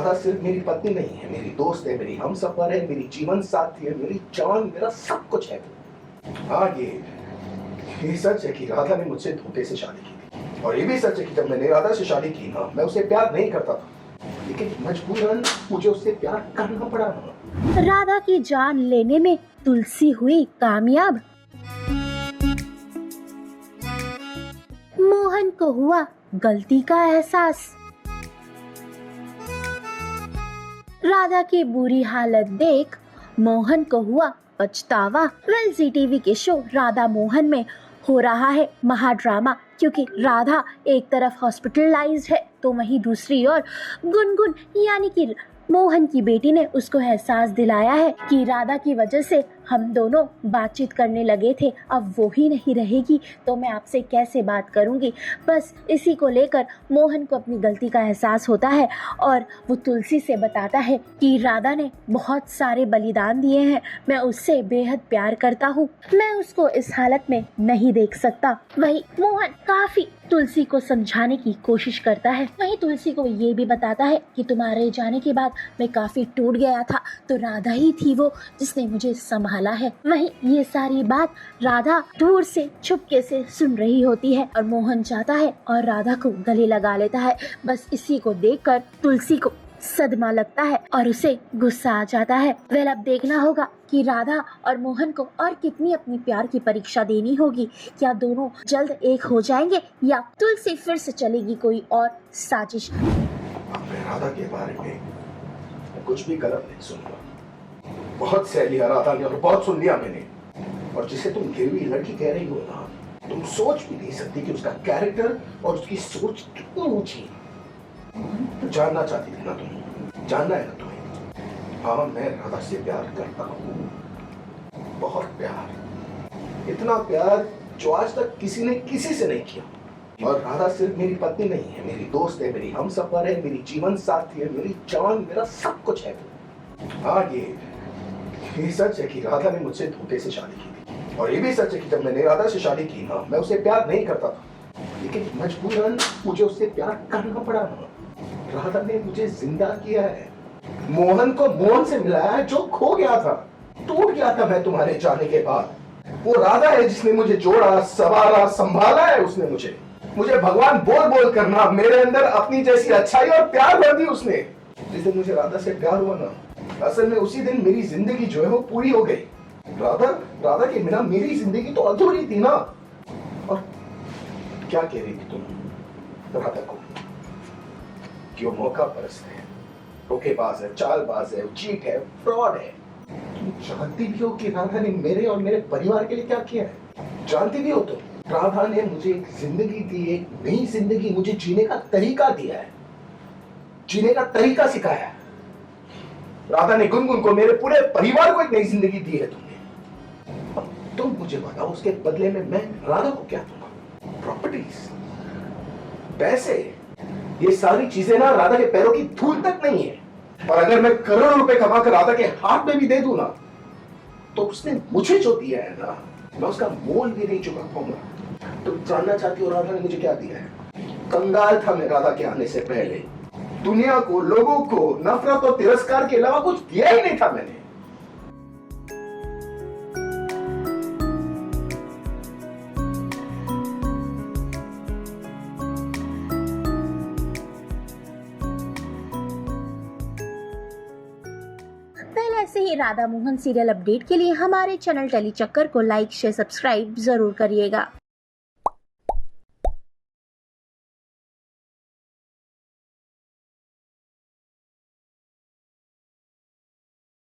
राधा सिर्फ मेरी पत्नी नहीं है, मेरी दोस्त है, मेरी हमसफर है, मेरी जीवन साथी है, मेरी जान, मेरा सब कुछ है। हाँ, ये सच है कि राधा ने मुझसे धोखे से शादी की थी, और ये भी सच है कि जब मैंने राधा से शादी की ना, मैं उसे प्यार नहीं करता था, लेकिन मजबूरन मुझे उससे प्यार करना पड़ा। राधा की जान लेने में तुलसी हुई कामयाब। मोहन को हुआ गलती का एहसास। राधा की बुरी हालत देख मोहन को हुआ पछतावा। वेल, जी टीवी के शो राधा मोहन में हो रहा है महाड्रामा, क्योंकि राधा एक तरफ हॉस्पिटलाइज्ड है तो वहीं दूसरी ओर गुनगुन यानी कि मोहन की बेटी ने उसको एहसास दिलाया है कि राधा की वजह से हम दोनों बातचीत करने लगे थे, अब वो ही नहीं रहेगी तो मैं आपसे कैसे बात करूंगी। बस इसी को लेकर मोहन को अपनी गलती का एहसास होता है और वो तुलसी से बताता है कि राधा ने बहुत सारे बलिदान दिए हैं, मैं उससे बेहद प्यार करता हूँ, मैं उसको इस हालत में नहीं देख सकता। वही मोहन काफी तुलसी को समझाने की कोशिश करता है। वहीं तुलसी को ये भी बताता है कि तुम्हारे जाने के बाद मैं काफी टूट गया था, तो राधा ही थी वो जिसने मुझे संभाला है। वहीं ये सारी बात राधा दूर से चुपके से सुन रही होती है और मोहन जाता है और राधा को गले लगा लेता है। बस इसी को देखकर तुलसी को सदमा लगता है और उसे गुस्सा आ जाता है। वेल, अब देखना होगा कि राधा और मोहन को और कितनी अपनी प्यार की परीक्षा देनी होगी। क्या दोनों जल्द एक हो जाएंगे या तुलसी फिर से चलेगी कोई और साजिश। मैं राधा के बारे में कुछ भी गलत नहीं सुनूंगा। बहुत सह लिया राधा ने और बहुत सुन लिया मैंने, और जिसे तुम गिरवी लड़की कह रही हो ना, तुम सोच भी नहीं सकती कि उसका कैरेक्टर और उसकी सोच कितनी ऊंची। तो जानना चाहती थी ना तुम, जानना है ना तुम्हें। हाँ, मैं राधा से प्यार करता हूँ, बहुत प्यार, इतना प्यार जो आज तक किसी ने किसी से नहीं किया। और राधा सिर्फ मेरी पत्नी नहीं है, मेरी दोस्त है, मेरी हमसफर है, मेरी जीवन साथी है, मेरी जान, मेरा सब कुछ है। हाँ, ये सच है कि राधा ने मुझसे धोखे से शादी की थी, और ये भी सच है कि जब मैंने राधा से शादी की ना, मैं उसे प्यार नहीं करता था, लेकिन मजबूरन मुझे उससे प्यार करना पड़ा। राधा ने मुझे जिंदा किया है, मोहन को मोहन से मिलाया है जो खो गया था, टूट गया था मैं तुम्हारे जाने के बाद। वो राधा है जिसने मुझे जोड़ा, संवारा, संभाला है उसने मुझे भगवान बोल बोल करना मेरे अंदर अपनी जैसी अच्छाई और प्यार भर दी उसने। जिस दिन मुझे राधा से प्यार हुआ ना, असल में उसी दिन मेरी जिंदगी जो है वो पूरी हो गई। राधा के बिना मेरी जिंदगी तो अधूरी थी ना। और क्या कह रही थी तुम राधा को? कि वो मौका परस्त है, धोखेबाज है, चालबाज है, चीट है, फ्रॉड है। तुम जानती भी हो कि राधा ने मेरे और मेरे परिवार के लिए क्या किया है? जानती भी हो तो राधा ने मुझे एक जिंदगी दी, एक नई जिंदगी, मुझे जीने का तरीका दिया है, जीने का तरीका सिखाया है। राधा ने गुनगुन को, मेरे पूरे परिवार को एक नई जिंदगी दी है तुमने। तुम मुझे बताओ उसके बदले में मैं राधा को क्या दूंगा? प्रॉपर्टीज, पैसे, ये सारी चीजें ना राधा के पैरों की धूल तक नहीं है। और अगर मैं करोड़ों रुपए कमा कर राधा के हाथ में भी दे दूं ना, तो उसने मुझे जो दिया है ना, मैं उसका मोल भी नहीं चुका पाऊंगा। तुम जानना चाहती हो राधा ने मुझे क्या दिया है? कंगाल था मैं राधा के आने से पहले, दुनिया को, लोगों को नफरत और तिरस्कार के अलावा कुछ दिया ही नहीं था मैंने। ऐसे ही राधा मोहन सीरियल अपडेट के लिए हमारे चैनल टेली चक्कर को लाइक, शेयर, सब्सक्राइब जरूर करिएगा।